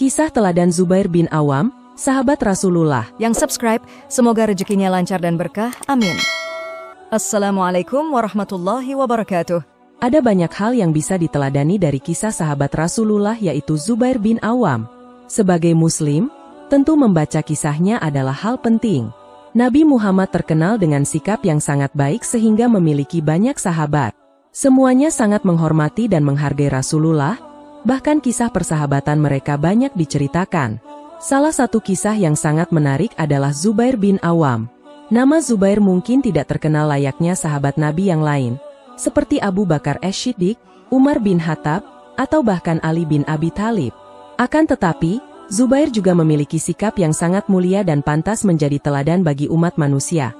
Kisah teladan Zubair bin Awam, sahabat Rasulullah. Yang subscribe, semoga rezekinya lancar dan berkah. Amin. Assalamualaikum warahmatullahi wabarakatuh. Ada banyak hal yang bisa diteladani dari kisah sahabat Rasulullah, yaitu Zubair bin Awam. Sebagai muslim, tentu membaca kisahnya adalah hal penting. Nabi Muhammad terkenal dengan sikap yang sangat baik sehingga memiliki banyak sahabat. Semuanya sangat menghormati dan menghargai Rasulullah, bahkan kisah persahabatan mereka banyak diceritakan. Salah satu kisah yang sangat menarik adalah Zubair bin Awam. Nama Zubair mungkin tidak terkenal layaknya sahabat Nabi yang lain, seperti Abu Bakar As-Siddiq, Umar bin Khattab, atau bahkan Ali bin Abi Thalib. Akan tetapi, Zubair juga memiliki sikap yang sangat mulia dan pantas menjadi teladan bagi umat manusia.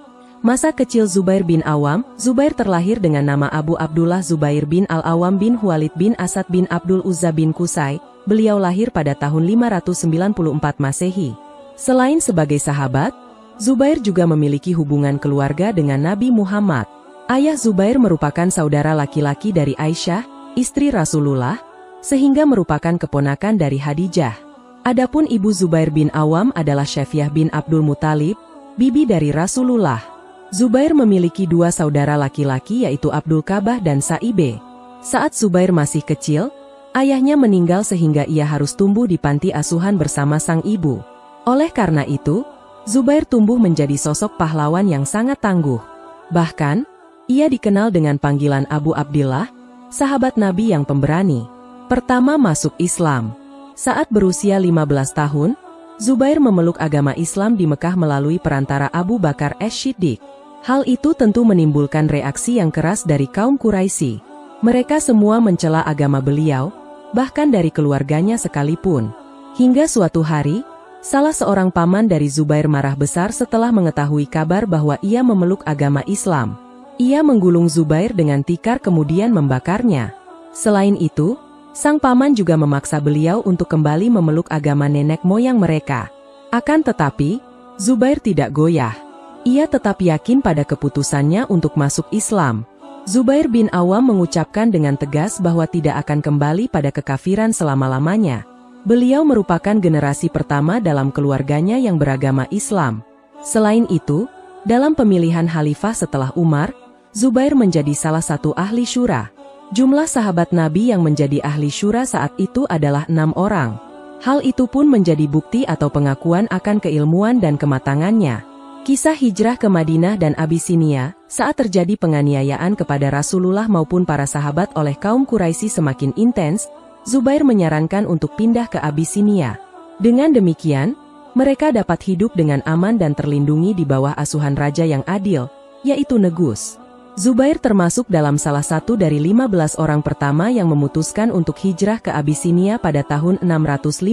Masa kecil Zubair bin Awam, Zubair terlahir dengan nama Abu Abdullah Zubair bin Al-Awam bin Khuwailid bin Asad bin Abdul Uzza bin Qusay. Beliau lahir pada tahun 594 Masehi. Selain sebagai sahabat, Zubair juga memiliki hubungan keluarga dengan Nabi Muhammad. Ayah Zubair merupakan saudara laki-laki dari Aisyah, istri Rasulullah, sehingga merupakan keponakan dari Khadijah. Adapun ibu Zubair bin Awam adalah Syafiah bin Abdul Muthalib, bibi dari Rasulullah. Zubair memiliki dua saudara laki-laki, yaitu Abdul Kabah dan Saibe. Saat Zubair masih kecil, ayahnya meninggal sehingga ia harus tumbuh di panti asuhan bersama sang ibu. Oleh karena itu, Zubair tumbuh menjadi sosok pahlawan yang sangat tangguh. Bahkan, ia dikenal dengan panggilan Abu Abdillah, sahabat Nabi yang pemberani. Pertama masuk Islam. Saat berusia 15 tahun, Zubair memeluk agama Islam di Mekah melalui perantara Abu Bakar As-Siddiq. Hal itu tentu menimbulkan reaksi yang keras dari kaum Quraisy. Mereka semua mencela agama beliau, bahkan dari keluarganya sekalipun. Hingga suatu hari, salah seorang paman dari Zubair marah besar setelah mengetahui kabar bahwa ia memeluk agama Islam. Ia menggulung Zubair dengan tikar kemudian membakarnya. Selain itu, sang paman juga memaksa beliau untuk kembali memeluk agama nenek moyang mereka. Akan tetapi, Zubair tidak goyah. Ia tetap yakin pada keputusannya untuk masuk Islam. Zubair bin Awam mengucapkan dengan tegas bahwa tidak akan kembali pada kekafiran selama-lamanya. Beliau merupakan generasi pertama dalam keluarganya yang beragama Islam. Selain itu, dalam pemilihan khalifah setelah Umar, Zubair menjadi salah satu ahli syura. Jumlah sahabat Nabi yang menjadi ahli syura saat itu adalah 6 orang. Hal itu pun menjadi bukti atau pengakuan akan keilmuan dan kematangannya. Kisah hijrah ke Madinah dan Abisinia, saat terjadi penganiayaan kepada Rasulullah maupun para sahabat oleh kaum Quraisy semakin intens, Zubair menyarankan untuk pindah ke Abisinia. Dengan demikian, mereka dapat hidup dengan aman dan terlindungi di bawah asuhan raja yang adil, yaitu Negus. Zubair termasuk dalam salah satu dari 15 orang pertama yang memutuskan untuk hijrah ke Abisinia pada tahun 615.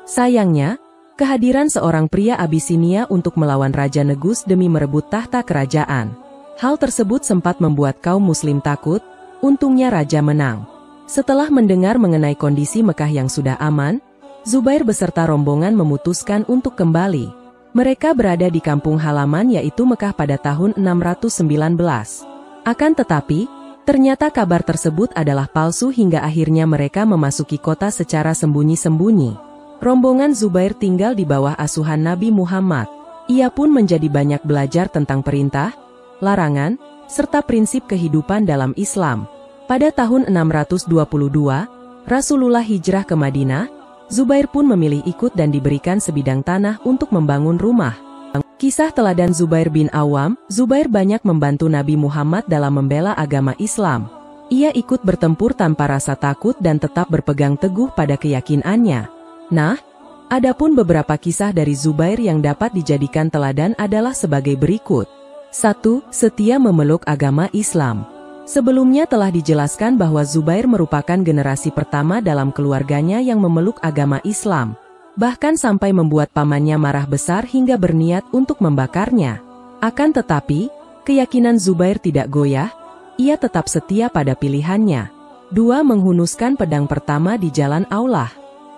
Sayangnya, kehadiran seorang pria Abisinia untuk melawan Raja Negus demi merebut tahta kerajaan. Hal tersebut sempat membuat kaum muslim takut, untungnya raja menang. Setelah mendengar mengenai kondisi Mekah yang sudah aman, Zubair beserta rombongan memutuskan untuk kembali. Mereka berada di kampung halaman yaitu Mekah pada tahun 619. Akan tetapi, ternyata kabar tersebut adalah palsu hingga akhirnya mereka memasuki kota secara sembunyi-sembunyi. Rombongan Zubair tinggal di bawah asuhan Nabi Muhammad. Ia pun menjadi banyak belajar tentang perintah, larangan, serta prinsip kehidupan dalam Islam. Pada tahun 622, Rasulullah hijrah ke Madinah. Zubair pun memilih ikut dan diberikan sebidang tanah untuk membangun rumah. Kisah teladan Zubair bin Awam. Zubair banyak membantu Nabi Muhammad dalam membela agama Islam. Ia ikut bertempur tanpa rasa takut dan tetap berpegang teguh pada keyakinannya. Nah, adapun beberapa kisah dari Zubair yang dapat dijadikan teladan adalah sebagai berikut. 1. Setia memeluk agama Islam. Sebelumnya telah dijelaskan bahwa Zubair merupakan generasi pertama dalam keluarganya yang memeluk agama Islam. Bahkan sampai membuat pamannya marah besar hingga berniat untuk membakarnya. Akan tetapi, keyakinan Zubair tidak goyah, ia tetap setia pada pilihannya. 2. Menghunuskan pedang pertama di jalan Allah.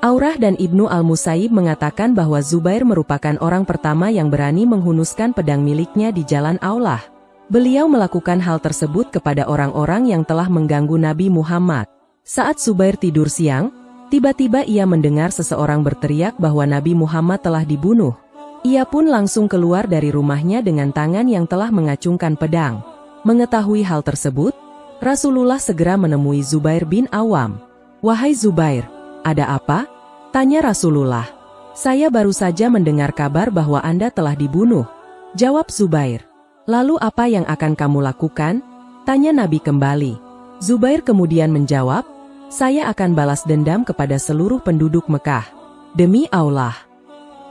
Aurah dan Ibnu Al-Musayyib mengatakan bahwa Zubair merupakan orang pertama yang berani menghunuskan pedang miliknya di jalan Allah. Beliau melakukan hal tersebut kepada orang-orang yang telah mengganggu Nabi Muhammad. Saat Zubair tidur siang, Tiba-tiba ia mendengar seseorang berteriak bahwa Nabi Muhammad telah dibunuh. Ia pun langsung keluar dari rumahnya dengan tangan yang telah mengacungkan pedang. Mengetahui hal tersebut, Rasulullah segera menemui Zubair bin Awam. "Wahai Zubair, ada apa?" tanya Rasulullah. "Saya baru saja mendengar kabar bahwa Anda telah dibunuh," jawab Zubair. "Lalu apa yang akan kamu lakukan?" tanya Nabi kembali. Zubair kemudian menjawab, "Saya akan balas dendam kepada seluruh penduduk Mekah. Demi Allah."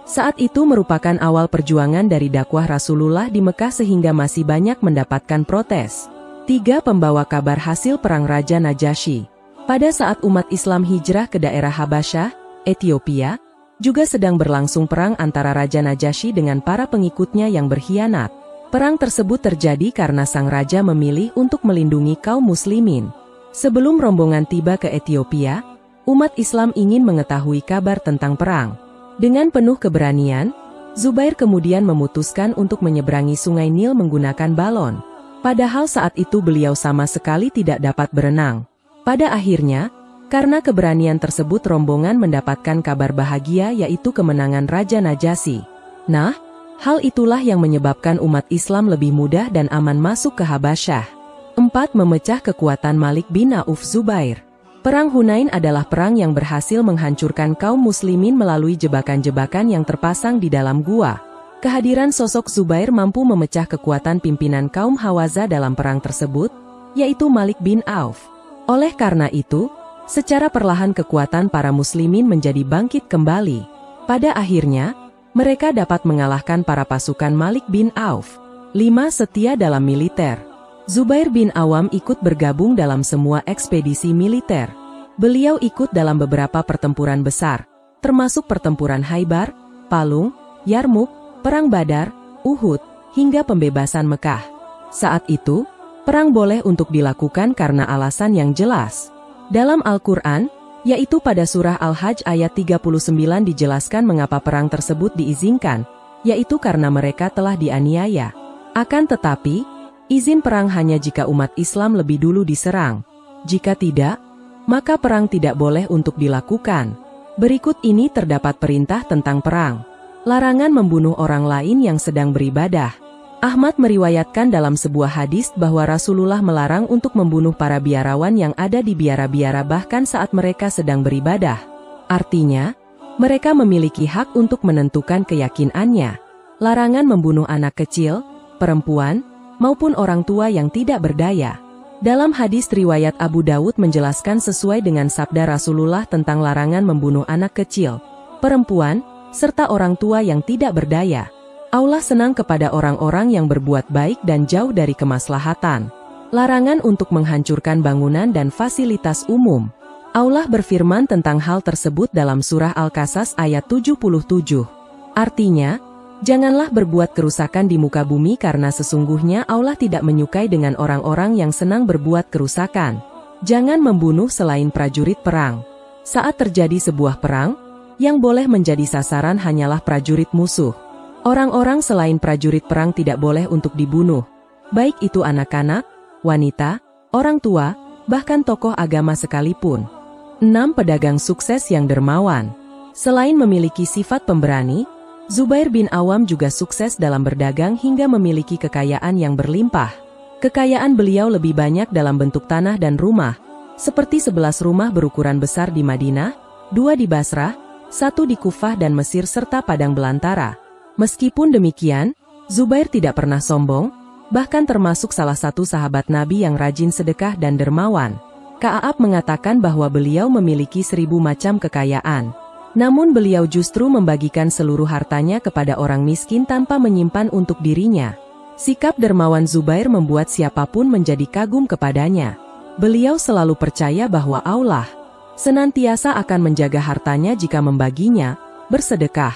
Saat itu merupakan awal perjuangan dari dakwah Rasulullah di Mekah sehingga masih banyak mendapatkan protes. 3. Pembawa kabar hasil perang Raja Najasyi. Pada saat umat Islam hijrah ke daerah Habasyah, Ethiopia, juga sedang berlangsung perang antara Raja Najasyi dengan para pengikutnya yang berkhianat. Perang tersebut terjadi karena sang raja memilih untuk melindungi kaum muslimin. Sebelum rombongan tiba ke Ethiopia, umat Islam ingin mengetahui kabar tentang perang. Dengan penuh keberanian, Zubair kemudian memutuskan untuk menyeberangi Sungai Nil menggunakan balon. Padahal saat itu beliau sama sekali tidak dapat berenang. Pada akhirnya, karena keberanian tersebut rombongan mendapatkan kabar bahagia yaitu kemenangan Raja Najasyi. Nah, hal itulah yang menyebabkan umat Islam lebih mudah dan aman masuk ke Habasyah. 4. Memecah kekuatan Malik bin Auf Zubair. Perang Hunain adalah perang yang berhasil menghancurkan kaum muslimin melalui jebakan-jebakan yang terpasang di dalam gua. Kehadiran sosok Zubair mampu memecah kekuatan pimpinan kaum Hawazah dalam perang tersebut, yaitu Malik bin Auf. Oleh karena itu, secara perlahan kekuatan para muslimin menjadi bangkit kembali. Pada akhirnya, mereka dapat mengalahkan para pasukan Malik bin Auf. 5. Setia dalam militer. Zubair bin Awam ikut bergabung dalam semua ekspedisi militer. Beliau ikut dalam beberapa pertempuran besar, termasuk pertempuran Khaybar, Palung, Yarmuk, Perang Badar, Uhud, hingga pembebasan Mekah. Saat itu, perang boleh untuk dilakukan karena alasan yang jelas. Dalam Al-Quran, yaitu pada surah Al-Hajj ayat 39 dijelaskan mengapa perang tersebut diizinkan, yaitu karena mereka telah dianiaya. Akan tetapi, izin perang hanya jika umat Islam lebih dulu diserang. Jika tidak, maka perang tidak boleh untuk dilakukan. Berikut ini terdapat perintah tentang perang. Larangan membunuh orang lain yang sedang beribadah. Ahmad meriwayatkan dalam sebuah hadis bahwa Rasulullah melarang untuk membunuh para biarawan yang ada di biara-biara bahkan saat mereka sedang beribadah. Artinya, mereka memiliki hak untuk menentukan keyakinannya. Larangan membunuh anak kecil, perempuan, maupun orang tua yang tidak berdaya. Dalam hadis riwayat Abu Dawud menjelaskan sesuai dengan sabda Rasulullah tentang larangan membunuh anak kecil, perempuan, serta orang tua yang tidak berdaya. Allah senang kepada orang-orang yang berbuat baik dan jauh dari kemaslahatan. Larangan untuk menghancurkan bangunan dan fasilitas umum. Allah berfirman tentang hal tersebut dalam surah Al-Qasas ayat 77. Artinya, janganlah berbuat kerusakan di muka bumi karena sesungguhnya Allah tidak menyukai dengan orang-orang yang senang berbuat kerusakan. Jangan membunuh selain prajurit perang. Saat terjadi sebuah perang, yang boleh menjadi sasaran hanyalah prajurit musuh. Orang-orang selain prajurit perang tidak boleh untuk dibunuh, baik itu anak-anak, wanita, orang tua, bahkan tokoh agama sekalipun. 6. Pedagang sukses yang dermawan. Selain memiliki sifat pemberani, Zubair bin Awam juga sukses dalam berdagang hingga memiliki kekayaan yang berlimpah. Kekayaan beliau lebih banyak dalam bentuk tanah dan rumah, seperti 11 rumah berukuran besar di Madinah, 2 di Basrah, 1 di Kufah dan Mesir serta padang belantara. Meskipun demikian, Zubair tidak pernah sombong, bahkan termasuk salah satu sahabat Nabi yang rajin sedekah dan dermawan. Ka'ab mengatakan bahwa beliau memiliki 1000 macam kekayaan. Namun beliau justru membagikan seluruh hartanya kepada orang miskin tanpa menyimpan untuk dirinya. Sikap dermawan Zubair membuat siapapun menjadi kagum kepadanya. Beliau selalu percaya bahwa Allah senantiasa akan menjaga hartanya jika membaginya, bersedekah.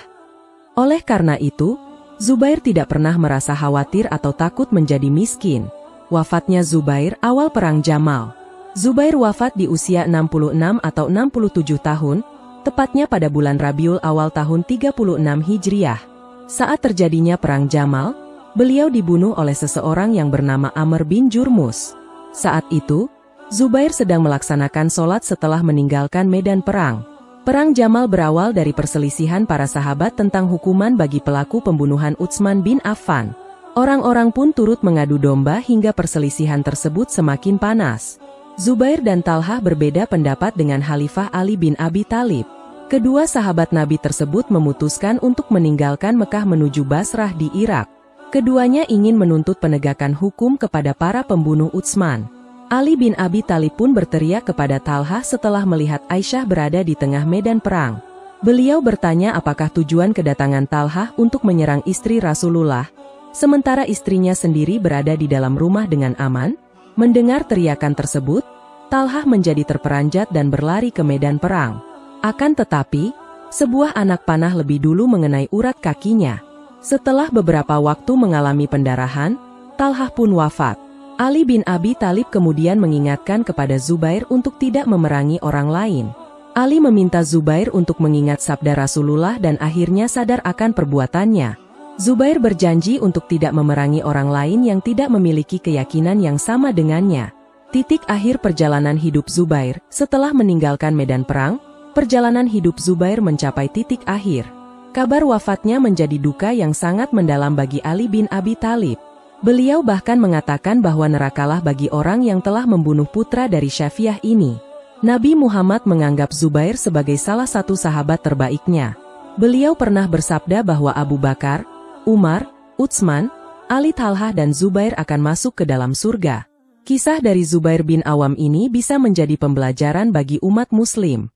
Oleh karena itu, Zubair tidak pernah merasa khawatir atau takut menjadi miskin. Wafatnya Zubair awal Perang Jamal. Zubair wafat di usia 66 atau 67 tahun, tepatnya pada bulan Rabiul Awal tahun 36 Hijriah. Saat terjadinya Perang Jamal, beliau dibunuh oleh seseorang yang bernama Amr bin Jurmus. Saat itu, Zubair sedang melaksanakan sholat setelah meninggalkan medan perang. Perang Jamal berawal dari perselisihan para sahabat tentang hukuman bagi pelaku pembunuhan Utsman bin Affan. Orang-orang pun turut mengadu domba hingga perselisihan tersebut semakin panas. Zubair dan Talhah berbeda pendapat dengan Khalifah Ali bin Abi Thalib. Kedua sahabat Nabi tersebut memutuskan untuk meninggalkan Mekah menuju Basrah di Irak. Keduanya ingin menuntut penegakan hukum kepada para pembunuh Utsman. Ali bin Abi Thalib pun berteriak kepada Talhah setelah melihat Aisyah berada di tengah medan perang. Beliau bertanya apakah tujuan kedatangan Talhah untuk menyerang istri Rasulullah, sementara istrinya sendiri berada di dalam rumah dengan aman. Mendengar teriakan tersebut, Talhah menjadi terperanjat dan berlari ke medan perang. Akan tetapi, sebuah anak panah lebih dulu mengenai urat kakinya. Setelah beberapa waktu mengalami pendarahan, Talhah pun wafat. Ali bin Abi Thalib kemudian mengingatkan kepada Zubair untuk tidak memerangi orang lain. Ali meminta Zubair untuk mengingat sabda Rasulullah dan akhirnya sadar akan perbuatannya. Zubair berjanji untuk tidak memerangi orang lain yang tidak memiliki keyakinan yang sama dengannya. Titik akhir perjalanan hidup Zubair. Setelah meninggalkan medan perang, perjalanan hidup Zubair mencapai titik akhir. Kabar wafatnya menjadi duka yang sangat mendalam bagi Ali bin Abi Thalib. Beliau bahkan mengatakan bahwa nerakalah bagi orang yang telah membunuh putra dari Syafiah ini. Nabi Muhammad menganggap Zubair sebagai salah satu sahabat terbaiknya. Beliau pernah bersabda bahwa Abu Bakar, Umar, Utsman, Ali, Talhah dan Zubair akan masuk ke dalam surga. Kisah dari Zubair bin Awam ini bisa menjadi pembelajaran bagi umat muslim.